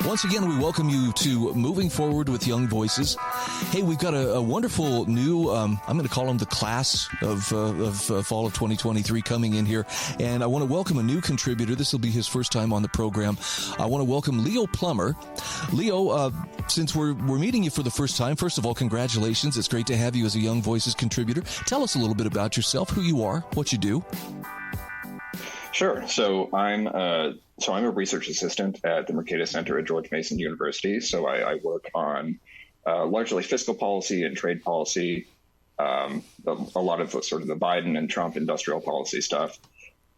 Once again, we welcome you to Moving Forward with Young Voices. Hey, we've got a wonderful new, I'm going to call them the class of fall of 2023 coming in here. And I want to welcome a new contributor. This will be his first time on the program. I want to welcome Leo Plumer. Leo, since we're meeting you for the first time, first of all, congratulations. It's great to have you as a Young Voices contributor. Tell us a little bit about yourself, who you are, what you do. Sure. So I'm a research assistant at the Mercatus Center at George Mason University. So I work on largely fiscal policy and trade policy, a lot of sort of the Biden and Trump industrial policy stuff.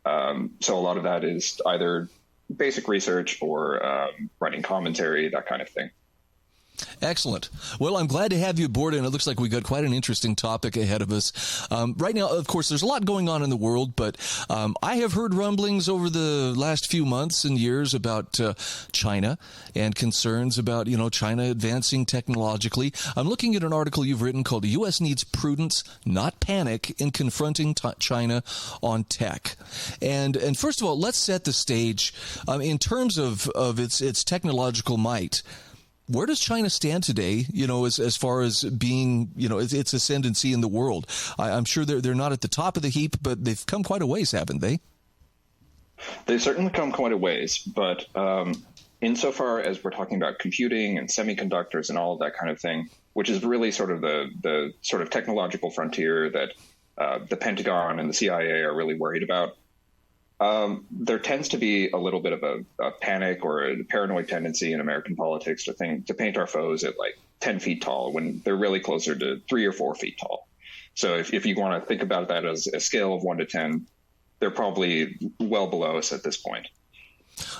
So a lot of that is either basic research or writing commentary, that kind of thing. Excellent. Well, I'm glad to have you aboard, and it looks like we've got quite an interesting topic ahead of us. Right now, of course, there's a lot going on in the world, but I have heard rumblings over the last few months and years about China and concerns about, China advancing technologically. I'm looking at an article you've written called "The U.S. Needs Prudence, Not Panic in Confronting China on Tech." And first of all, let's set the stage in terms of its technological might. Where does China stand today, as far as being, its ascendancy in the world? I'm sure they're not at the top of the heap, but they've come quite a ways, haven't they? They've certainly come quite a ways, but insofar as we're talking about computing and semiconductors and all of that kind of thing, which is really sort of the sort of technological frontier that the Pentagon and the CIA are really worried about, there tends to be a little bit of a panic or a paranoid tendency in American politics to paint our foes at like 10 feet tall when they're really closer to 3 or 4 feet tall. So if you want to think about that as a scale of 1 to 10, they're probably well below us at this point.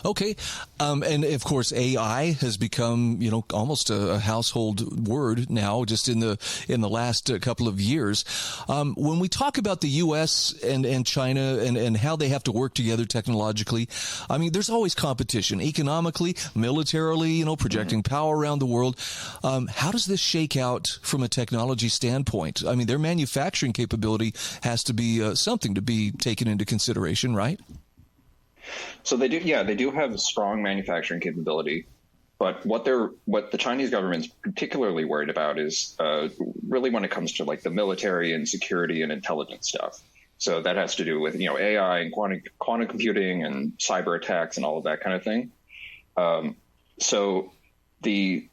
Okay. And of course, AI has become, almost a household word now, just in the last couple of years. When we talk about the U.S. and China and how they have to work together technologically, I mean, there's always competition economically, militarily, projecting power around the world. How does this shake out from a technology standpoint? I mean, their manufacturing capability has to be something to be taken into consideration, right? So they do have a strong manufacturing capability, but what the Chinese government's particularly worried about is really when it comes to like the military and security and intelligence stuff. So that has to do with AI and quantum computing and cyber attacks and all of that kind of thing. So the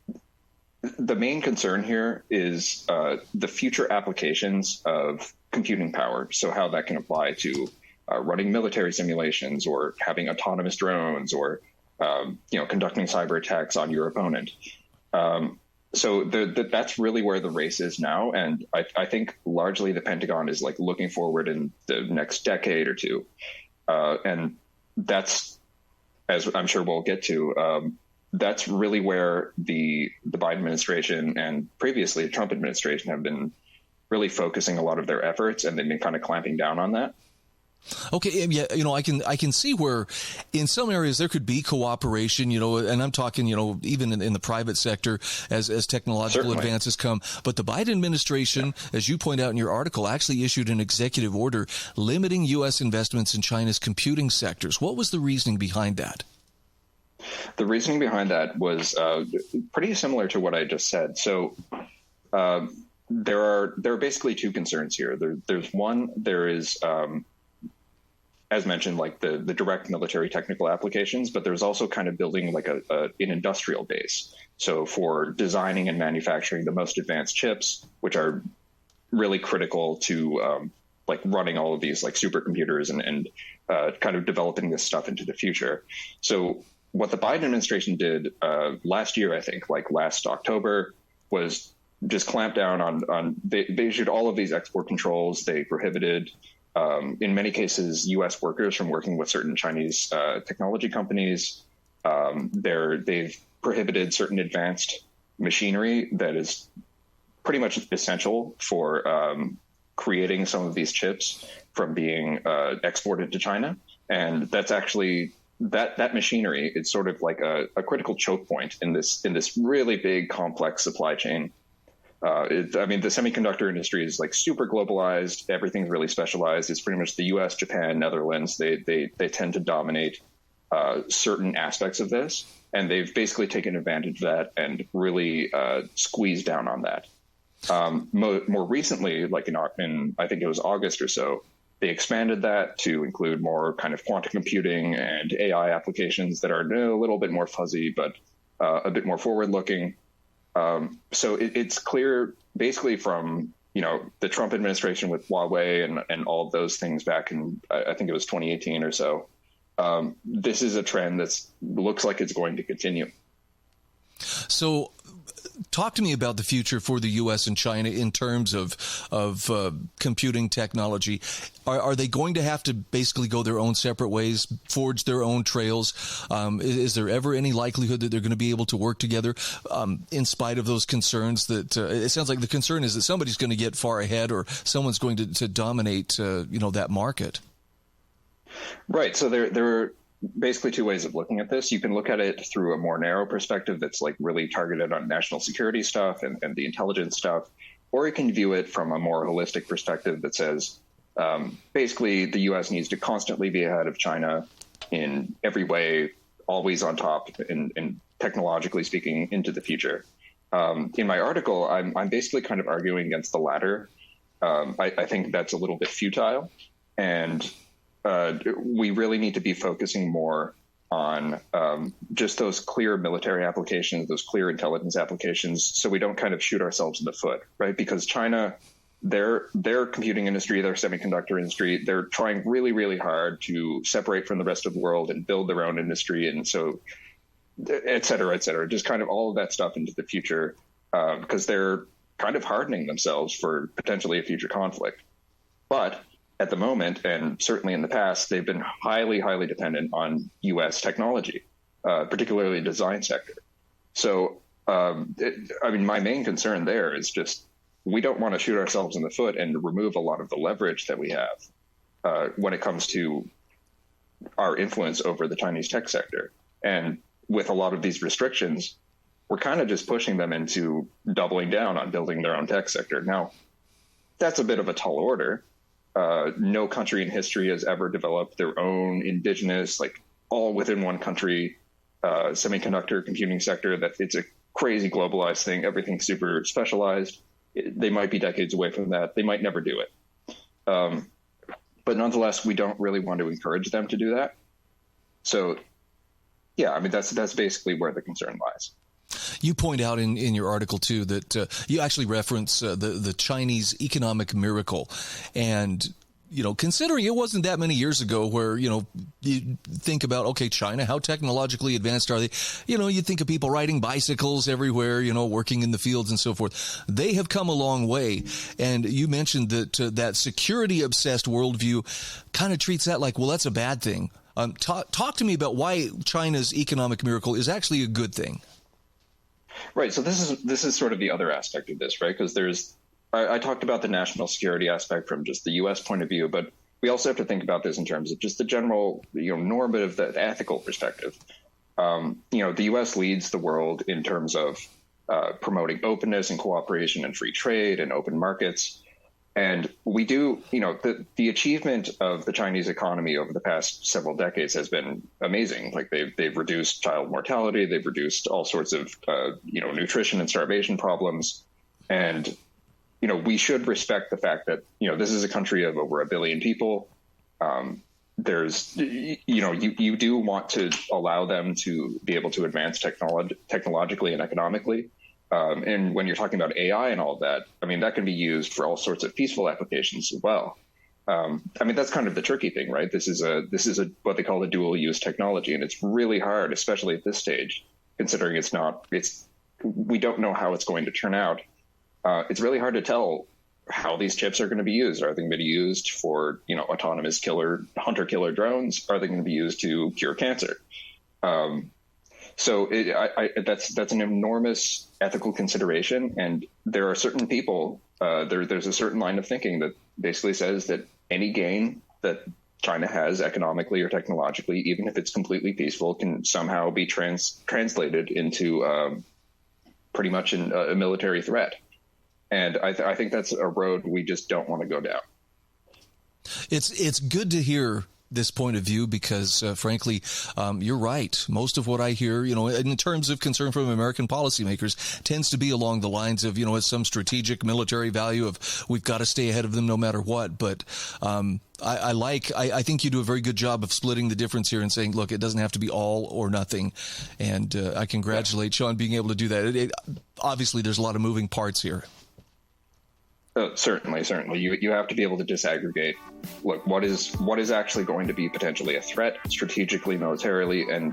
main concern here is the future applications of computing power. So how that can apply to running military simulations or having autonomous drones or, conducting cyber attacks on your opponent. So that's really where the race is now. And I think largely the Pentagon is like looking forward in the next decade or two. And that's, as I'm sure we'll get to, that's really where the Biden administration and previously the Trump administration have been really focusing a lot of their efforts, and they've been kind of clamping down on that. Okay, yeah, I can see where in some areas there could be cooperation, and I'm talking, even in the private sector as technological Certainly. Advances come. But the Biden administration, as you point out in your article, actually issued an executive order limiting U.S. investments in China's computing sectors. What was the reasoning behind that? The reasoning behind that was pretty similar to what I just said. So there are basically two concerns here. There is as mentioned, like the direct military technical applications, but there's also kind of building like an industrial base. So for designing and manufacturing the most advanced chips, which are really critical to like running all of these like supercomputers and kind of developing this stuff into the future. So what the Biden administration did last year, I think, like last October, was just clamp down on they issued all of these export controls. They prohibited in many cases, U.S. workers from working with certain Chinese technology companies. They've prohibited certain advanced machinery that is pretty much essential for creating some of these chips from being exported to China. And that's actually that machinery. It's sort of like a critical choke point in this really big, complex supply chain. The semiconductor industry is like super globalized. Everything's really specialized. It's pretty much the U.S., Japan, Netherlands. They tend to dominate certain aspects of this, and they've basically taken advantage of that and really squeezed down on that. More recently, like in I think it was August or so, they expanded that to include more kind of quantum computing and AI applications that are a little bit more fuzzy, but a bit more forward-looking. So it's clear, basically, from the Trump administration with Huawei and all of those things back in, I think it was 2018 or so. This is a trend that looks like it's going to continue. So, talk to me about the future for the U.S. and China in terms of computing technology. Are they going to have to basically go their own separate ways, forge their own trails? Is there ever any likelihood that they're going to be able to work together in spite of those concerns? That it sounds like the concern is that somebody's going to get far ahead, or someone's going to dominate, that market. Right. So there are basically two ways of looking at this. You can look at it through a more narrow perspective that's like really targeted on national security stuff and the intelligence stuff, or you can view it from a more holistic perspective that says basically the U.S. needs to constantly be ahead of China in every way, always on top, and technologically speaking, into the future. In my article, I'm basically kind of arguing against the latter. I think that's a little bit futile, and we really need to be focusing more on just those clear military applications, those clear intelligence applications, so we don't kind of shoot ourselves in the foot, right? Because China, their computing industry, their semiconductor industry, they're trying really, really hard to separate from the rest of the world and build their own industry. And so, et cetera, just kind of all of that stuff into the future, because they're kind of hardening themselves for potentially a future conflict. But at the moment, and certainly in the past, they've been highly, highly dependent on U.S. technology, particularly the design sector. So, my main concern there is just we don't want to shoot ourselves in the foot and remove a lot of the leverage that we have when it comes to our influence over the Chinese tech sector. And with a lot of these restrictions, we're kind of just pushing them into doubling down on building their own tech sector. Now, that's a bit of a tall order. No country in history has ever developed their own indigenous, like all within one country, semiconductor computing sector. That it's a crazy globalized thing. Everything's super specialized. They might be decades away from that. They might never do it. But nonetheless, we don't really want to encourage them to do that. So, yeah, that's basically where the concern lies. You point out in your article, too, that you actually reference the Chinese economic miracle. And, considering it wasn't that many years ago where, you think about, okay, China, how technologically advanced are they? You think of people riding bicycles everywhere, working in the fields and so forth. They have come a long way. And you mentioned that that security-obsessed worldview kind of treats that like, well, that's a bad thing. Talk to me about why China's economic miracle is actually a good thing. Right. So this is sort of the other aspect of this, right? Because I talked about the national security aspect from just the U.S. point of view, but we also have to think about this in terms of just the general, normative, the ethical perspective. The U.S. leads the world in terms of promoting openness and cooperation and free trade and open markets. And we do, the achievement of the Chinese economy over the past several decades has been amazing. Like they've reduced child mortality, they've reduced all sorts of, nutrition and starvation problems. And, we should respect the fact that, this is a country of over 1 billion people. There's, you do want to allow them to be able to advance technologically and economically. And when you're talking about AI and all of that, that can be used for all sorts of peaceful applications as well. That's kind of the tricky thing, right? This is what they call a dual use technology. And it's really hard, especially at this stage, considering we don't know how it's going to turn out. It's really hard to tell how these chips are going to be used. Are they going to be used for, autonomous hunter-killer drones? Are they going to be used to cure cancer? So that's an enormous ethical consideration, and there are certain people. There's a certain line of thinking that basically says that any gain that China has economically or technologically, even if it's completely peaceful, can somehow be translated into pretty much a military threat. And I think that's a road we just don't want to go down. It's good to hear this point of view because, frankly, you're right. Most of what I hear, in terms of concern from American policymakers, tends to be along the lines of, it's some strategic military value of we've got to stay ahead of them no matter what. But I think you do a very good job of splitting the difference here and saying, look, it doesn't have to be all or nothing. And I congratulate you on being able to do that. Obviously, there's a lot of moving parts here. Certainly. You have to be able to disaggregate. Look, what is actually going to be potentially a threat strategically, militarily, and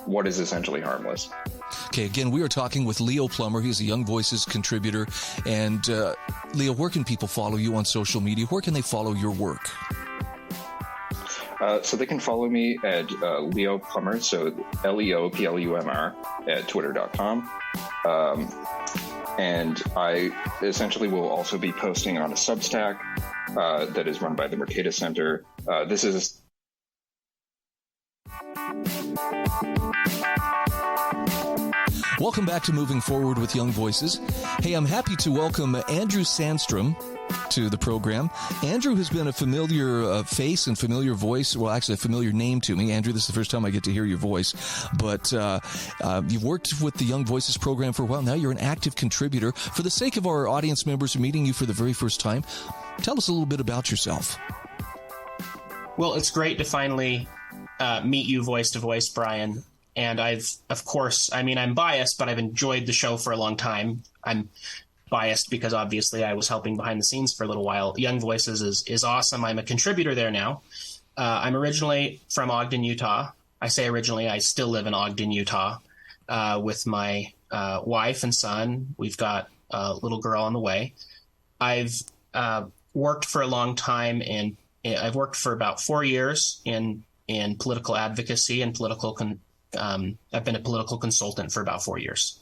what is essentially harmless. Okay, again, we are talking with Leo Plumer. He's a Young Voices contributor. And Leo, where can people follow you on social media? Where can they follow your work? So they can follow me at Leo Plumer, so LeoPlumr at twitter.com. And I essentially will also be posting on a Substack that is run by the Mercatus Center. This is Welcome back to Moving Forward with Young Voices. Hey, I'm happy to welcome Andrew Sandstrom to the program. Andrew has been a familiar face and familiar voice, well, actually a familiar name to me. Andrew, this is the first time I get to hear your voice, but you've worked with the Young Voices program for a while. Now you're an active contributor. For the sake of our audience members who are meeting you for the very first time, tell us a little bit about yourself. Well, it's great to finally meet you voice to voice, Brian. And I'm biased, but I've enjoyed the show for a long time. I'm biased because obviously I was helping behind the scenes for a little while. Young Voices is awesome. I'm a contributor there now. I'm originally from Ogden, Utah. I say originally, I still live in Ogden, Utah, with my wife and son. We've got a little girl on the way. I've worked for a long time, and I've worked for about 4 years in political advocacy and I've been a political consultant for about 4 years.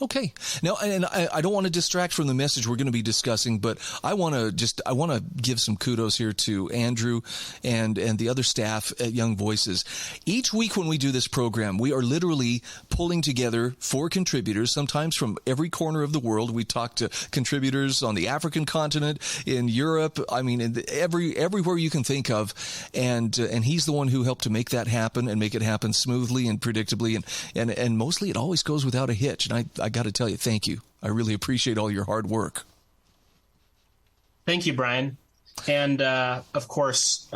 Okay. Now, and I don't want to distract from the message we're going to be discussing, but I want to give some kudos here to Andrew and the other staff at Young Voices. Each week when we do this program, we are literally pulling together 4 contributors, sometimes from every corner of the world. We talk to contributors on the African continent, in Europe, everywhere you can think of. And he's the one who helped to make that happen and make it happen smoothly and predictably. And mostly it always goes without a hitch. And I got to tell you, thank you. I really appreciate all your hard work. Thank you, Brian. And of course,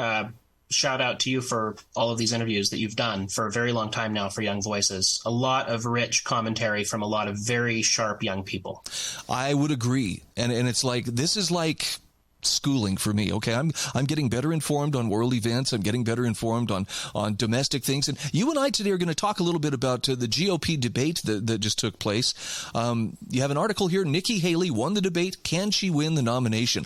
shout out to you for all of these interviews that you've done for a very long time now for Young Voices. A lot of rich commentary from a lot of very sharp young people. I would agree. And it's like, this is like schooling for me. Okay, I'm getting better informed on world events. I'm getting better informed on domestic things. And you and I today are going to talk a little bit about the GOP debate that just took place. You have an article here. Nikki Haley won the debate. Can she win the nomination?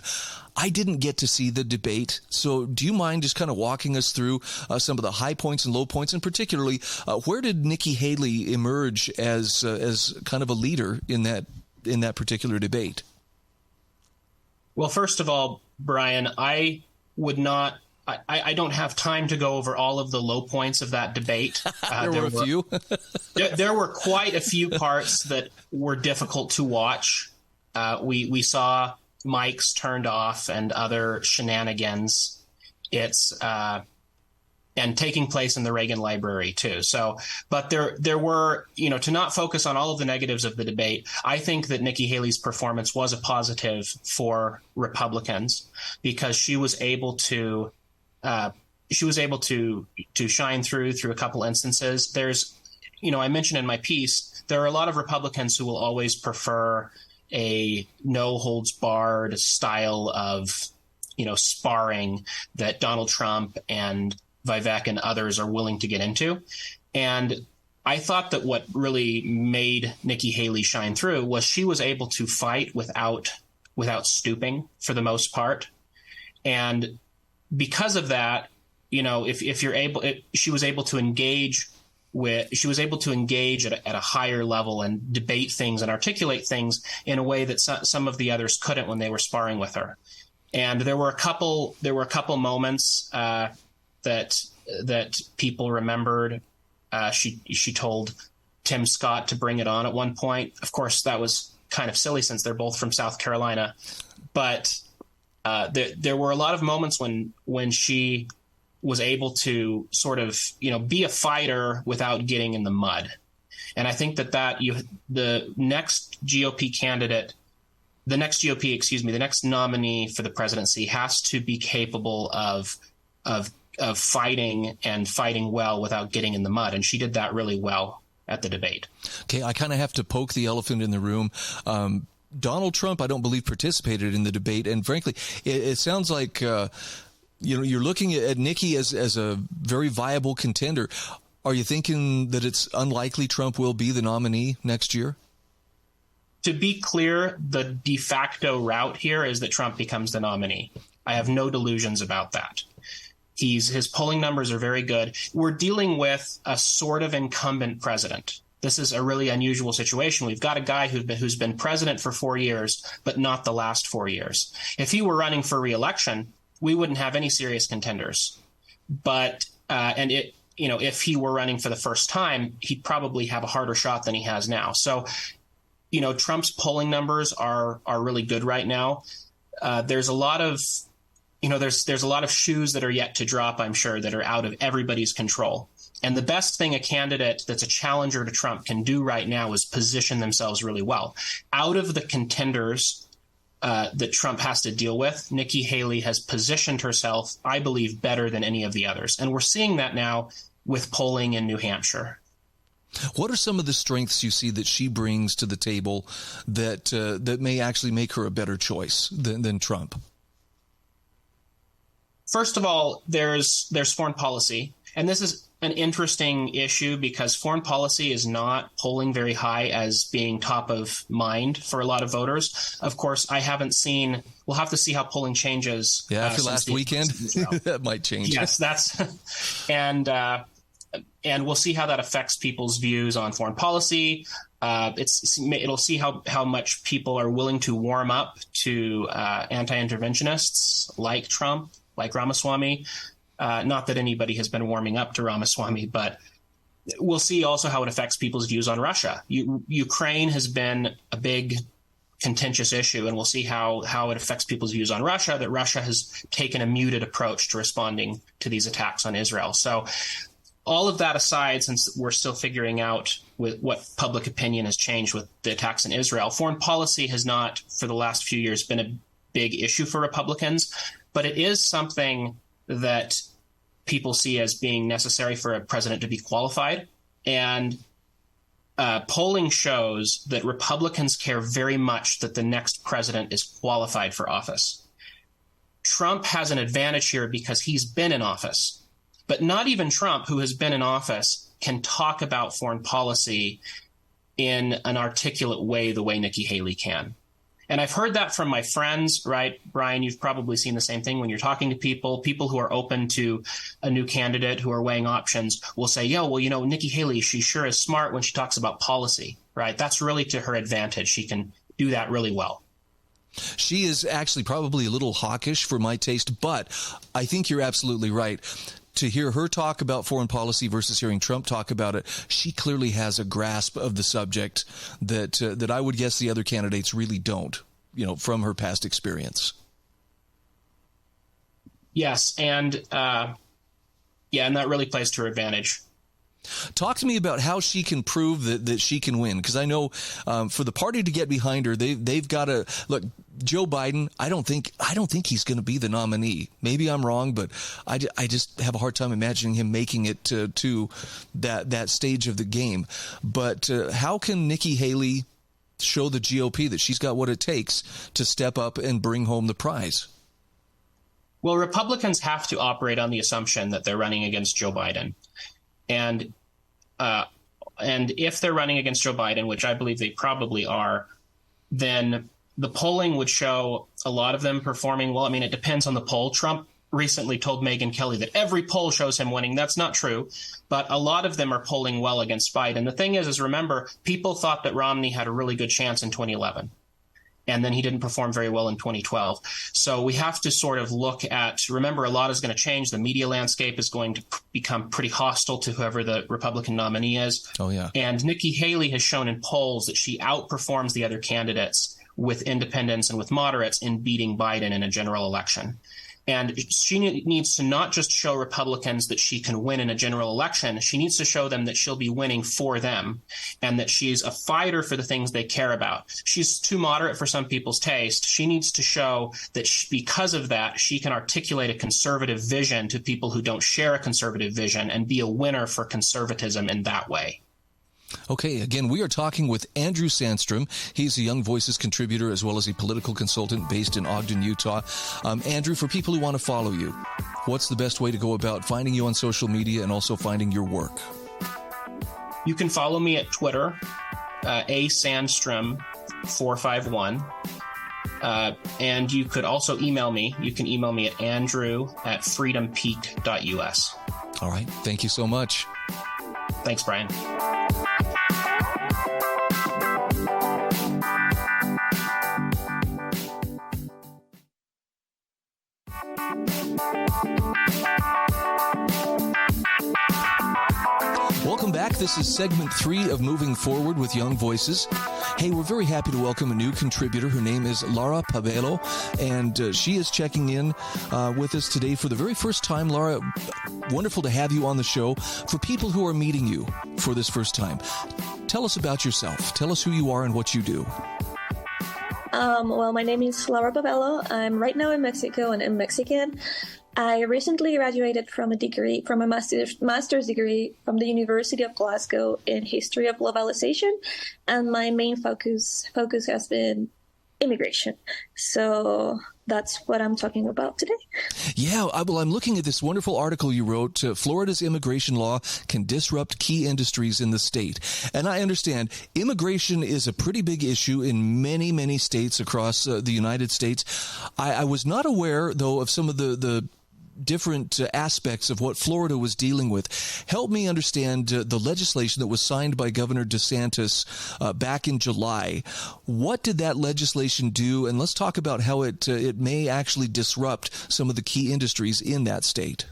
I didn't get to see the debate, so do you mind just kind of walking us through some of the high points and low points, and particularly where did Nikki Haley emerge as kind of a leader in that particular debate? Well, first of all, Brian, I don't have time to go over all of the low points of that debate. There were a few. There were quite a few parts that were difficult to watch. We saw mics turned off and other shenanigans. And taking place in the Reagan Library too. So, but there were, to not focus on all of the negatives of the debate, I think that Nikki Haley's performance was a positive for Republicans because she was able to shine through a couple instances. There's, I mentioned in my piece, there are a lot of Republicans who will always prefer a no holds barred style of, sparring that Donald Trump and Vivek and others are willing to get into. And I thought that what really made Nikki Haley shine through was she was able to fight without stooping for the most part. And because of that, if you're able, she was able to engage at a higher level and debate things and articulate things in a way that some of the others couldn't when they were sparring with her. And there were a couple moments that people remembered. She told Tim Scott to bring it on at one point. Of course, that was kind of silly since they're both from South Carolina. But there were a lot of moments when she was able to sort of, be a fighter without getting in the mud. And I think the next nominee for the presidency has to be capable of fighting and fighting well without getting in the mud. And she did that really well at the debate. Okay, I kind of have to poke the elephant in the room. Donald Trump, I don't believe, participated in the debate. And frankly, it sounds like, you're looking at Nikki as a very viable contender. Are you thinking that it's unlikely Trump will be the nominee next year? To be clear, the de facto route here is that Trump becomes the nominee. I have no delusions about that. His polling numbers are very good. We're dealing with a sort of incumbent president. This is a really unusual situation. We've got a guy who's been president for 4 years, but not the last 4 years. If he were running for re-election, we wouldn't have any serious contenders. But if he were running for the first time, he'd probably have a harder shot than he has now. So, Trump's polling numbers are really good right now. There's a lot of there's a lot of shoes that are yet to drop, I'm sure, that are out of everybody's control. And the best thing a candidate that's a challenger to Trump can do right now is position themselves really well. Out of the contenders that Trump has to deal with, Nikki Haley has positioned herself, I believe, better than any of the others. And we're seeing that now with polling in New Hampshire. What are some of the strengths you see that she brings to the table that may actually make her a better choice than Trump? First of all, there's foreign policy. And this is an interesting issue because foreign policy is not polling very high as being top of mind for a lot of voters. Of course, we'll have to see how polling changes. Yeah, after last weekend, that might change. Yes, and we'll see how that affects people's views on foreign policy. It'll see how much people are willing to warm up to anti-interventionists like Trump, like Ramaswamy. Not that anybody has been warming up to Ramaswamy, but we'll see also how it affects people's views on Russia. Ukraine has been a big contentious issue, and we'll see how it affects people's views on Russia, that Russia has taken a muted approach to responding to these attacks on Israel. So all of that aside, since we're still figuring out with what public opinion has changed with the attacks in Israel, foreign policy has not, for the last few years, been a big issue for Republicans, but it is something that people see as being necessary for a president to be qualified. And polling shows that Republicans care very much that the next president is qualified for office. Trump has an advantage here because he's been in office. But not even Trump, who has been in office, can talk about foreign policy in an articulate way the way Nikki Haley can. And I've heard that from my friends, right? Brian, you've probably seen the same thing when you're talking to people who are open to a new candidate, who are weighing options, will say, Nikki Haley, she sure is smart when she talks about policy, right? That's really to her advantage. She can do that really well. She is actually probably a little hawkish for my taste, but I think you're absolutely right. To hear her talk about foreign policy versus hearing Trump talk about it, she clearly has a grasp of the subject that I would guess the other candidates really don't, from her past experience. Yes, and that really plays to her advantage. Talk to me about how she can prove that she can win, because I know for the party to get behind her, they've got to look. Joe Biden, I don't think he's going to be the nominee. Maybe I'm wrong, but I just have a hard time imagining him making it to that stage of the game. But how can Nikki Haley show the GOP that she's got what it takes to step up and bring home the prize? Well, Republicans have to operate on the assumption that they're running against Joe Biden. And if they're running against Joe Biden, which I believe they probably are, then the polling would show a lot of them performing well. I mean, it depends on the poll. Trump recently told Megyn Kelly that every poll shows him winning. That's not true, but a lot of them are polling well against Biden. The thing is remember, people thought that Romney had a really good chance in 2011. and then he didn't perform very well in 2012. So we have to sort of look at, remember, a lot is going to change. The media landscape is going to become pretty hostile to whoever the Republican nominee is. Oh, yeah. And Nikki Haley has shown in polls that she outperforms the other candidates with independents and with moderates in beating Biden in a general election. And she needs to not just show Republicans that she can win in a general election. She needs to show them that she'll be winning for them and that she's a fighter for the things they care about. She's too moderate for some people's taste. She needs to show that because of that, she can articulate a conservative vision to people who don't share a conservative vision and be a winner for conservatism in that way. Okay, again, we are talking with Andrew Sandstrom. He's a Young Voices contributor as well as a political consultant based in Ogden, Utah. Andrew, for people who want to follow you, what's the best way to go about finding you on social media and also finding your work? You can follow me at Twitter, asandstrom451. And you could also email me. You can email me at andrew@freedompeak.us. All right. Thank you so much. Thanks, Brian. Welcome back. This is segment 3 of Moving Forward with Young Voices. Hey, we're very happy to welcome a new contributor. Her name is Laura Pabello, and she is checking in with us today for the very first time. Laura, wonderful to have you on the show. For people who are meeting you for this first time, tell us about yourself. Tell us who you are and what you do. Well, my name is Laura Paola. I'm right now in Mexico and I'm Mexican. I recently graduated from a master's degree from the University of Glasgow in History of Globalization, and my main focus has been immigration. So that's what I'm talking about today. Yeah, well, I'm looking at this wonderful article you wrote, Florida's immigration law can disrupt key industries in the state. And I understand immigration is a pretty big issue in many, many states across the United States. I was not aware, though, of some of the different aspects of what Florida was dealing with. Help me understand the legislation that was signed by Governor DeSantis back in July. What did that legislation do? And let's talk about how it may actually disrupt some of the key industries in that state.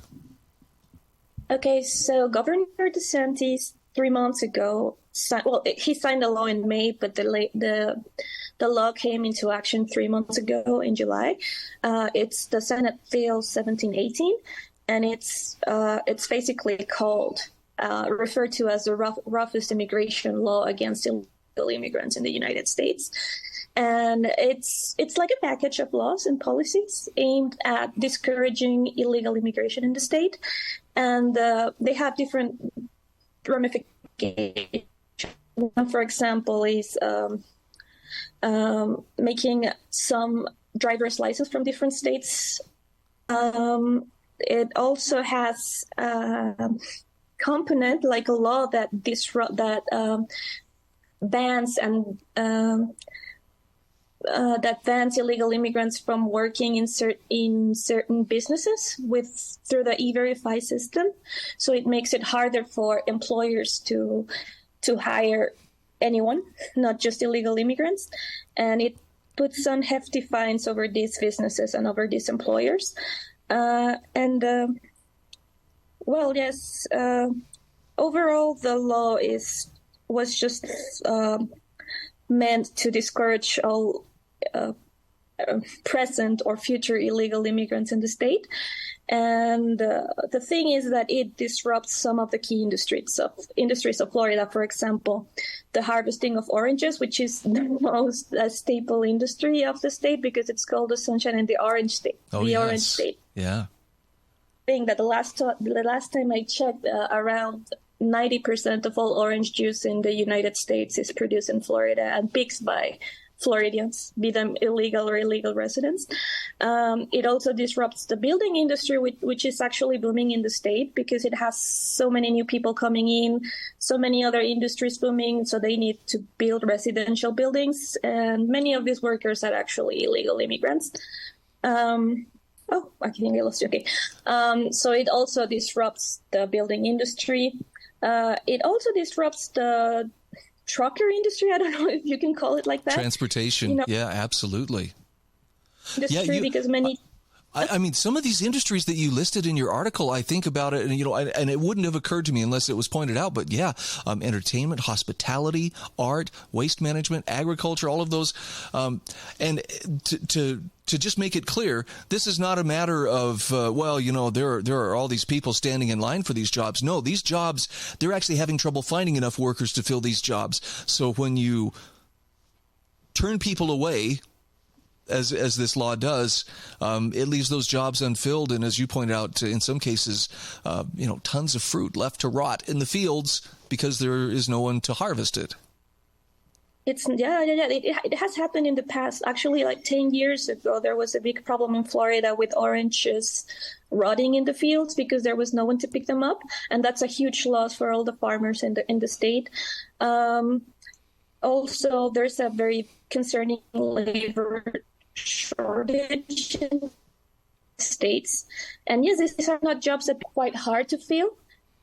Okay, so Governor DeSantis 3 months ago, he signed a law in May, but the law came into action 3 months ago in July. It's the Senate Bill 1718, and it's basically referred to as the roughest immigration law against illegal immigrants in the United States. And it's like a package of laws and policies aimed at discouraging illegal immigration in the state, and they have different ramifications. One, for example, is making some driver's license from different states. It also has a component like a law that bans illegal immigrants from working in certain businesses through the E-Verify system. So it makes it harder for employers to hire anyone, not just illegal immigrants, and it puts some hefty fines over these businesses and over these employers. Overall, the law was just meant to discourage all present or future illegal immigrants in the state. And the thing is that it disrupts some of the key industries of Florida. For example, the harvesting of oranges, which is the most staple industry of the state because it's called the Sunshine and the Orange State. Orange State. Yeah. I think that the last time I checked, around 90% of all orange juice in the United States is produced in Florida and picked by Floridians, be them illegal or illegal residents. It also disrupts the building industry, which is actually booming in the state because it has so many new people coming in, so many other industries booming, so they need to build residential buildings, and many of these workers are actually illegal immigrants. I think I lost you. Okay. So it also disrupts the building industry. It also disrupts the trucker industry. I don't know if you can call it like that. Transportation. Yeah, absolutely. Industry, because many. I mean, some of these industries that you listed in your article, I think about it, and it wouldn't have occurred to me unless it was pointed out. But yeah, entertainment, hospitality, art, waste management, agriculture, all of those. And to just make it clear, this is not a matter of, there are all these people standing in line for these jobs. No, these jobs, they're actually having trouble finding enough workers to fill these jobs. So when you turn people away, as this law does, it leaves those jobs unfilled. And as you point out, in some cases, tons of fruit left to rot in the fields because there is no one to harvest it. It has happened in the past. Actually, like 10 years ago, there was a big problem in Florida with oranges rotting in the fields because there was no one to pick them up. And that's a huge loss for all the farmers in the state. Also, there's a very concerning labor shortage in states. And yes, these are not jobs that are quite hard to fill.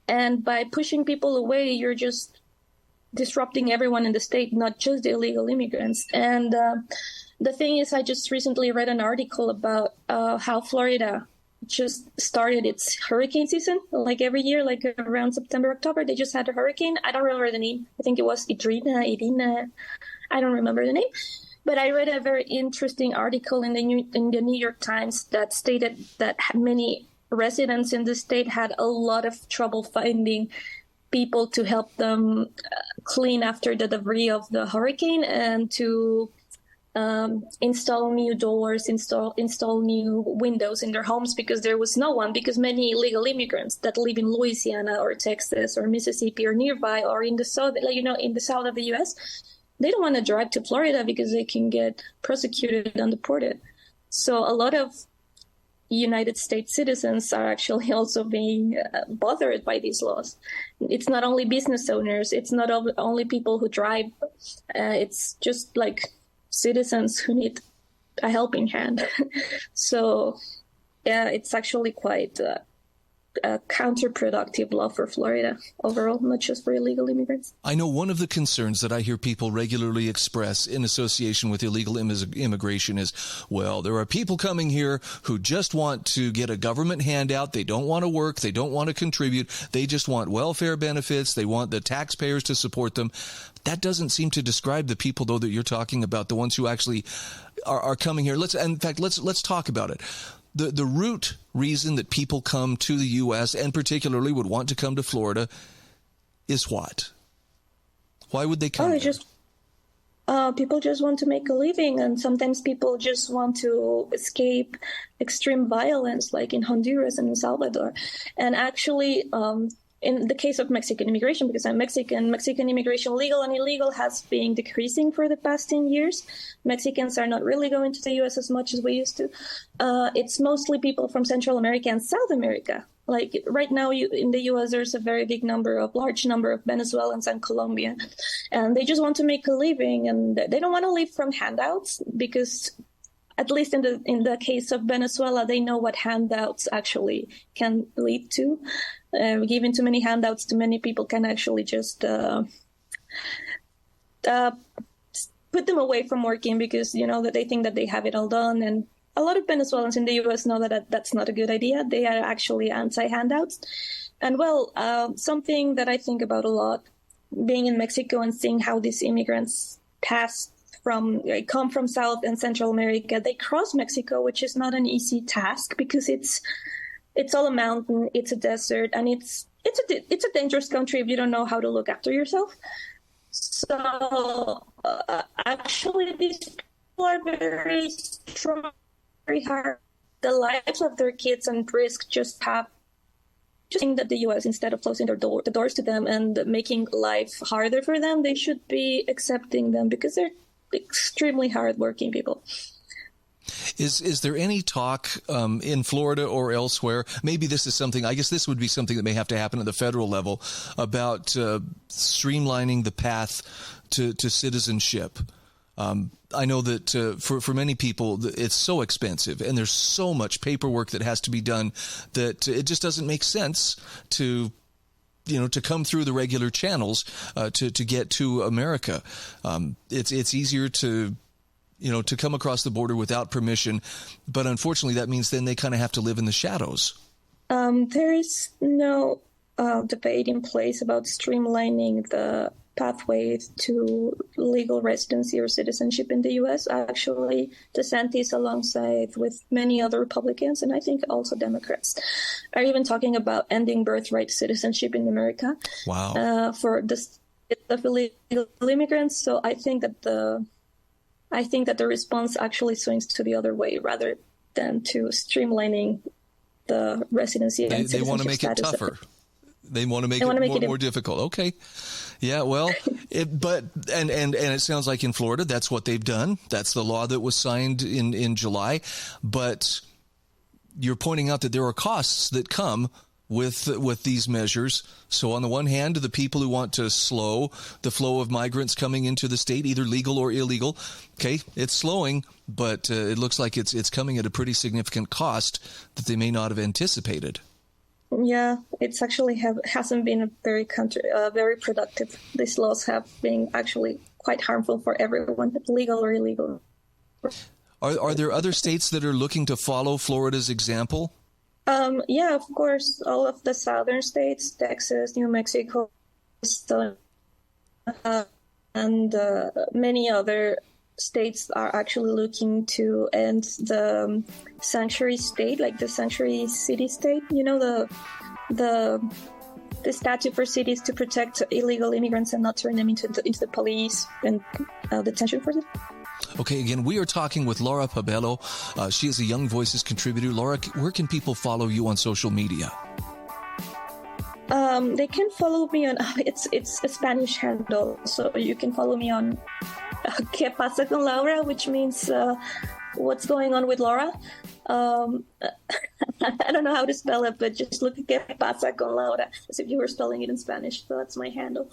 And by pushing people away, you're just disrupting everyone in the state, not just the illegal immigrants. And the thing is, I just recently read an article about how Florida just started its hurricane season. Like every year, like around September, October, they just had a hurricane. I don't remember the name. I think it was Irina. I don't remember the name. But I read a very interesting article in the New York Times that stated that many residents in the state had a lot of trouble finding people to help them clean after the debris of the hurricane and to install new doors, install new windows in their homes, because there was no one, because many illegal immigrants that live in Louisiana or Texas or Mississippi or nearby or in the south, in the south of the U.S., they don't want to drive to Florida because they can get prosecuted and deported. So a lot of United States citizens are actually also being bothered by these laws. It's not only business owners. It's not only people who drive. It's just like citizens who need a helping hand. So, yeah, it's actually quite a counterproductive law for Florida overall, not just for illegal immigrants. I know one of the concerns that I hear people regularly express in association with illegal immigration is, well, there are people coming here who just want to get a government handout. They don't want to work. They don't want to contribute. They just want welfare benefits. They want the taxpayers to support them. That doesn't seem to describe the people, though, that you're talking about, the ones who actually are coming here. Let's talk about it. The root reason that people come to the U.S. and particularly would want to come to Florida is what? Why would they come here? People just want to make a living, and sometimes people just want to escape extreme violence, like in Honduras and El Salvador. And actually, in the case of Mexican immigration, because I'm Mexican immigration, legal and illegal, has been decreasing for the past 10 years. Mexicans are not really going to the U.S. as much as we used to. It's mostly people from Central America and South America. Like right now in the U.S., there's a very large number of Venezuelans and Colombian. And they just want to make a living, and they don't want to live from handouts, because at least in the case of Venezuela, they know what handouts actually can lead to. Giving too many handouts to many people can actually just put them away from working, because that they think that they have it all done. And a lot of Venezuelans in the U.S. know that that's not a good idea. They are actually anti-handouts. And something that I think about a lot, being in Mexico and seeing how these immigrants come from South and Central America, they cross Mexico, which is not an easy task, because it's all a mountain, it's a desert, and it's a dangerous country if you don't know how to look after yourself. So actually, these people are very strong, very hard. The lives of their kids and risk just think that the U.S., instead of closing the doors to them and making life harder for them, they should be accepting them, because they're extremely hardworking people. Is there any talk in Florida or elsewhere? Maybe this is something, I guess this would be something that may have to happen at the federal level, about streamlining the path to citizenship. I know that for many people, it's so expensive and there's so much paperwork that has to be done that it just doesn't make sense to to come through the regular channels to get to America. It's easier to come across the border without permission, but unfortunately that means then they kind of have to live in the shadows. There is no debate in place about streamlining the pathway to legal residency or citizenship in the U.S. Actually, DeSantis, alongside with many other Republicans, and I think also Democrats, are even talking about ending birthright citizenship in America. Wow. For the illegal immigrants. So I think that the response actually swings to the other way rather than to streamlining the residency and citizenship. They want to make it tougher. They want to make it more difficult. Okay. Yeah, well, but it sounds like in Florida, that's what they've done. That's the law that was signed in July. But you're pointing out that there are costs that come with these measures. So on the one hand, the people who want to slow the flow of migrants coming into the state, either legal or illegal, okay, it's slowing, but it looks like it's coming at a pretty significant cost that they may not have anticipated. Yeah, it's actually hasn't been very productive. These laws have been actually quite harmful for everyone, legal or illegal. Are there other states that are looking to follow Florida's example? Yeah, of course. All of the southern states, Texas, New Mexico, and many other states are actually looking to end the sanctuary state, like the sanctuary city state. The statute for cities to protect illegal immigrants and not turn them into the police and detention forces. Okay, again, we are talking with Laura Pabello. She is a Young Voices contributor. Laura, where can people follow you on social media? They can follow me on, it's a Spanish handle, so you can follow me on ¿Qué pasa con Laura?, which means what's going on with Laura. I don't know how to spell it, but just look at ¿Qué pasa con Laura?, as if you were spelling it in Spanish. So that's my handle.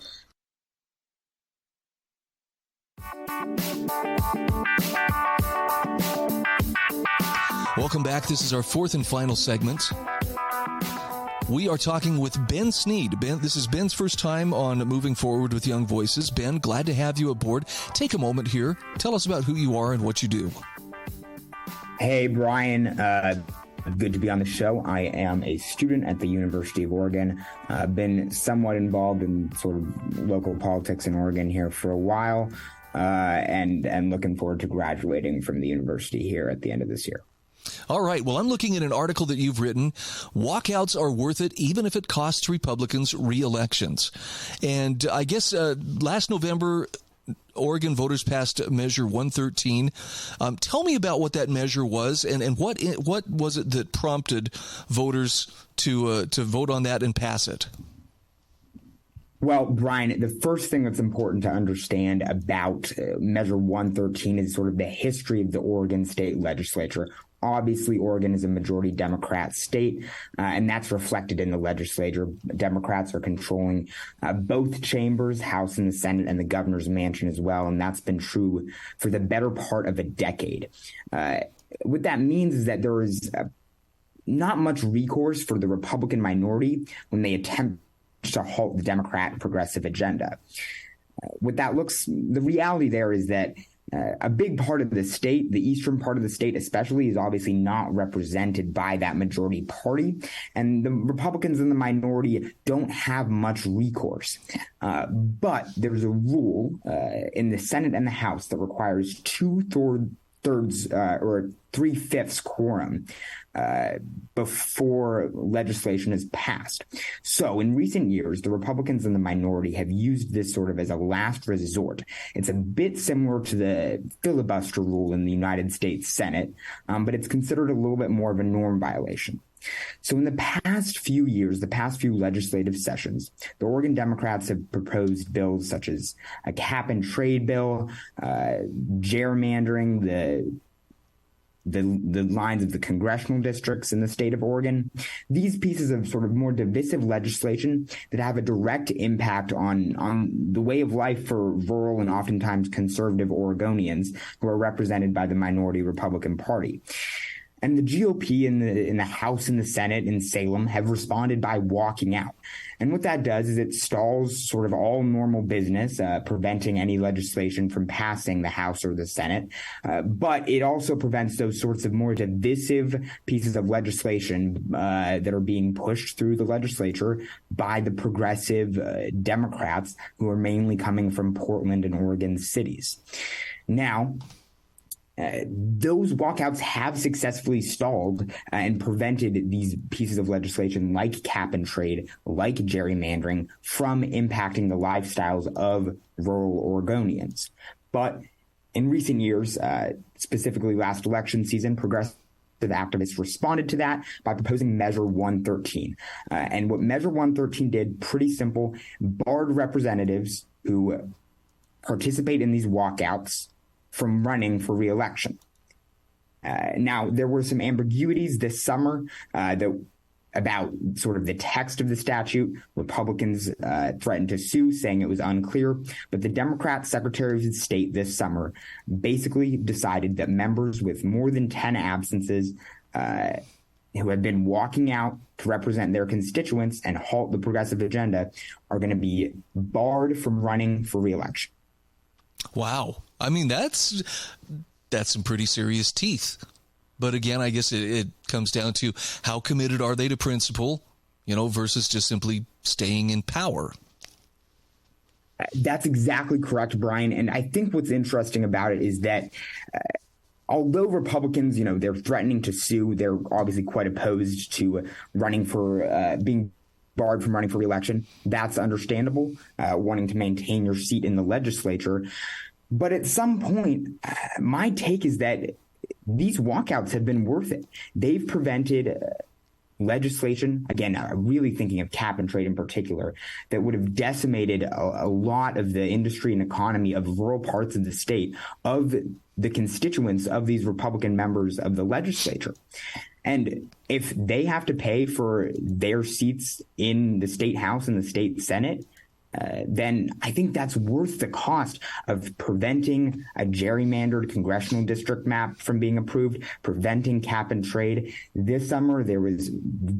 Welcome back. This is our fourth and final segment. We are talking with Ben Snead. Ben, this is Ben's first time on Moving Forward with Young Voices. Ben, glad to have you aboard. Take a moment here. Tell us about who you are and what you do. Hey, Brian. Good to be on the show. I am a student at the University of Oregon. I've been somewhat involved in sort of local politics in Oregon here for a while, and looking forward to graduating from the university here at the end of this year. All right. Well, I'm looking at an article that you've written. Walkouts are worth it, even if it costs Republicans re-elections. And I guess last November, Oregon voters passed Measure 113. Tell me about what that measure was, and what was it that prompted voters to vote on that and pass it? Well, Brian, the first thing that's important to understand about Measure 113 is sort of the history of the Oregon state legislature. Obviously, Oregon is a majority Democrat state, and that's reflected in the legislature. Democrats are controlling both chambers, House and the Senate, and the governor's mansion as well, and that's been true for the better part of a decade. What that means is that there is not much recourse for the Republican minority when they attempt to halt the Democrat progressive agenda. The reality there is that a big part of the state, the eastern part of the state especially, is obviously not represented by that majority party. And the Republicans in the minority don't have much recourse. But there's a rule in the Senate and the House that requires 2/3 or 3/5 quorum before legislation is passed. So in recent years, the Republicans in the minority have used this sort of as a last resort. It's a bit similar to the filibuster rule in the United States Senate, but it's considered a little bit more of a norm violation. So in the past few years, the past few legislative sessions, the Oregon Democrats have proposed bills such as a cap and trade bill, gerrymandering the lines of the congressional districts in the state of Oregon. These pieces of sort of more divisive legislation that have a direct impact on the way of life for rural and oftentimes conservative Oregonians who are represented by the minority Republican Party. And the GOP in the House and the Senate in Salem have responded by walking out. And what that does is it stalls sort of all normal business, preventing any legislation from passing the House or the Senate. But it also prevents those sorts of more divisive pieces of legislation that are being pushed through the legislature by the progressive Democrats who are mainly coming from Portland and Oregon cities. Now, those walkouts have successfully stalled and prevented these pieces of legislation like cap and trade, like gerrymandering, from impacting the lifestyles of rural Oregonians. But in recent years, specifically last election season, progressive activists responded to that by proposing Measure 113. And what Measure 113 did, pretty simple, barred representatives who participate in these walkouts from running for re-election. Now, there were some ambiguities this summer about sort of the text of the statute. Republicans threatened to sue, saying it was unclear. But the Democrat Secretary of State this summer basically decided that members with more than 10 absences who have been walking out to represent their constituents and halt the progressive agenda are going to be barred from running for re-election. Wow. I mean, that's some pretty serious teeth. But again, I guess it comes down to how committed are they to principle, versus just simply staying in power. That's exactly correct, Brian. And I think what's interesting about it is that although Republicans, they're threatening to sue, they're obviously quite opposed to running for being barred from running for re-election. That's understandable, wanting to maintain your seat in the legislature. But at some point, my take is that these walkouts have been worth it. They've prevented legislation, again, really thinking of cap and trade in particular, that would have decimated a lot of the industry and economy of rural parts of the state, of the constituents of these Republican members of the legislature. And if they have to pay for their seats in the state House and the state Senate, then I think that's worth the cost of preventing a gerrymandered congressional district map from being approved, preventing cap and trade. This summer, there was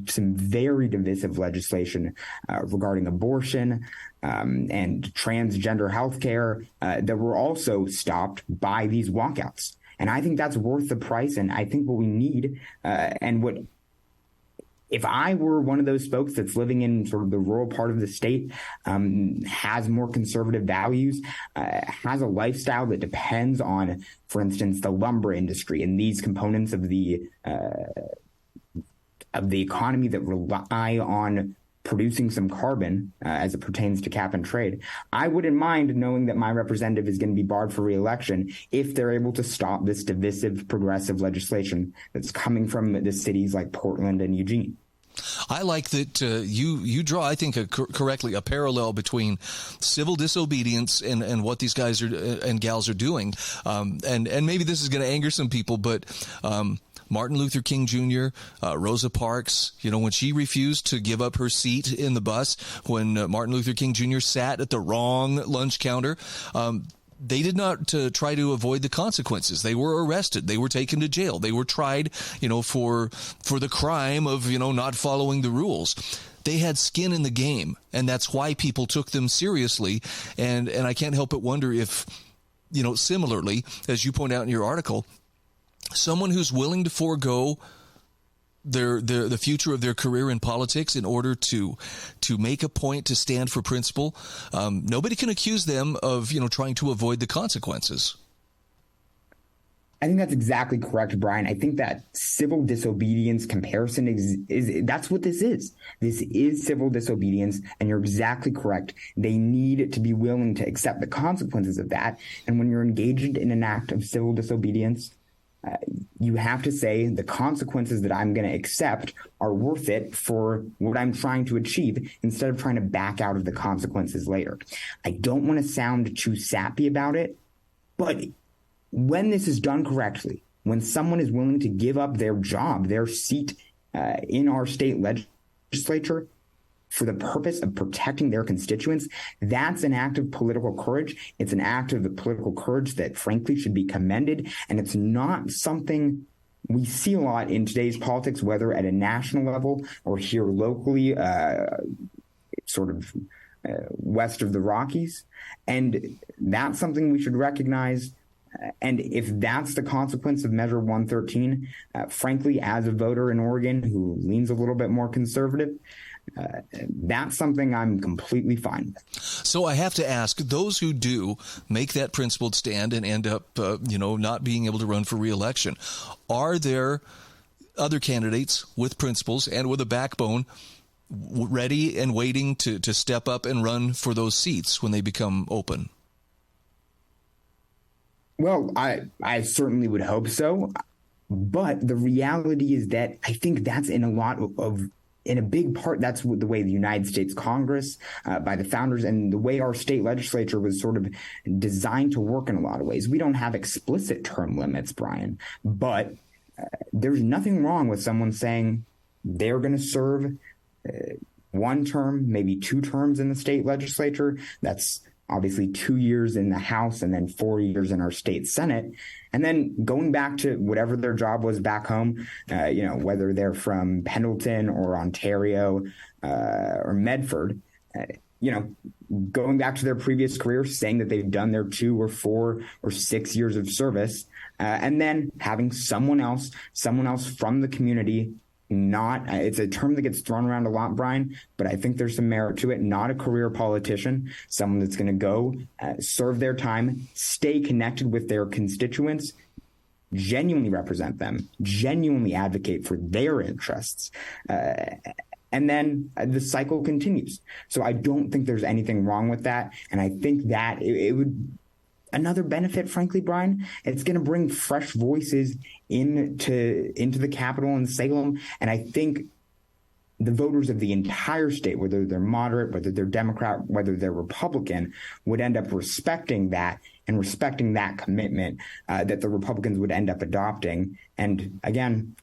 some very divisive legislation regarding abortion and transgender health care that were also stopped by these walkouts. And I think that's worth the price. And I think what we need and what if I were one of those folks that's living in sort of the rural part of the state, has more conservative values, has a lifestyle that depends on, for instance, the lumber industry and these components of the economy that rely on producing some carbon as it pertains to cap and trade, I wouldn't mind knowing that my representative is going to be barred for re-election if they're able to stop this divisive progressive legislation that's coming from the cities like Portland and Eugene. I like that you draw, I think, correctly, a parallel between civil disobedience and what these guys and gals are doing. And maybe this is going to anger some people, but Martin Luther King Jr., Rosa Parks, when she refused to give up her seat in the bus, when Martin Luther King Jr. sat at the wrong lunch counter, they did not try to avoid the consequences. They were arrested. They were taken to jail. They were tried, for the crime of, not following the rules. They had skin in the game, and that's why people took them seriously. And I can't help but wonder if, similarly, as you point out in your article, someone who's willing to forego the future of their career in politics in order to make a point, to stand for principle, nobody can accuse them of trying to avoid the consequences. I think that's exactly correct, Brian. I think that civil disobedience comparison is that's what this is. This is civil disobedience, and you're exactly correct. They need to be willing to accept the consequences of that. And when you're engaged in an act of civil disobedience, you have to say the consequences that I'm going to accept are worth it for what I'm trying to achieve, instead of trying to back out of the consequences later. I don't want to sound too sappy about it, but when this is done correctly, when someone is willing to give up their job, their seat in our state legislature for the purpose of protecting their constituents, that's an act of political courage. It's an act of the political courage that, frankly, should be commended. And it's not something we see a lot in today's politics, whether at a national level or here locally, west of the Rockies. And that's something we should recognize. And if that's the consequence of Measure 113, frankly, as a voter in Oregon who leans a little bit more conservative, that's something I'm completely fine with. So I have to ask, those who do make that principled stand and end up, not being able to run for re-election, are there other candidates with principles and with a backbone ready and waiting to step up and run for those seats when they become open? Well, I certainly would hope so. But the reality is that I think that's in a big part, that's the way the United States Congress, by the founders, and the way our state legislature was sort of designed to work in a lot of ways. We don't have explicit term limits, Brian, but there's nothing wrong with someone saying they're going to serve one term, maybe 2 terms in the state legislature. That's obviously 2 years in the House and then 4 years in our state Senate. And then going back to whatever their job was back home, whether they're from Pendleton or Ontario or Medford, going back to their previous career, saying that they've done their 2 or 4 or 6 years of service, and then having someone else from the community. It's a term that gets thrown around a lot, Brian, but I think there's some merit to it. Not a career politician, someone that's going to go serve their time, stay connected with their constituents, genuinely represent them, genuinely advocate for their interests. And then the cycle continues. So I don't think there's anything wrong with that. And I think that it would... Another benefit, frankly, Brian, it's going to bring fresh voices into the Capitol in Salem. And I think the voters of the entire state, whether they're moderate, whether they're Democrat, whether they're Republican, would end up respecting that and respecting that commitment that the Republicans would end up adopting. And again,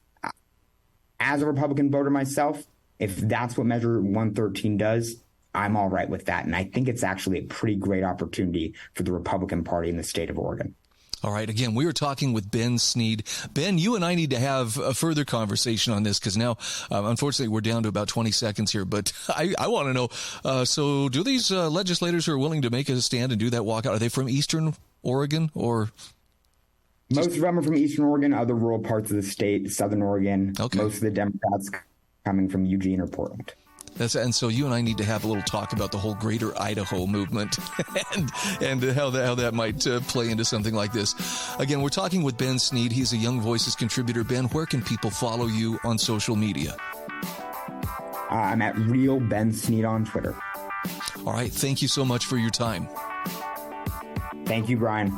as a Republican voter myself, if that's what Measure 113 does, I'm all right with that. And I think it's actually a pretty great opportunity for the Republican Party in the state of Oregon. All right. Again, we were talking with Ben Snead. Ben, you and I need to have a further conversation on this because now, unfortunately, we're down to about 20 seconds here. But I want to know, so do these legislators who are willing to make a stand and do that walkout, are they from Eastern Oregon or... Most of them are from Eastern Oregon, other rural parts of the state, Southern Oregon. Okay. Most of the Democrats coming from Eugene or Portland. And so you and I need to have a little talk about the whole Greater Idaho movement and how that might play into something like this. Again, we're talking with Ben Snead. He's a Young Voices contributor. Ben, where can people follow you on social media? I'm at Real Ben Snead on Twitter. All right. Thank you so much for your time. Thank you, Brian.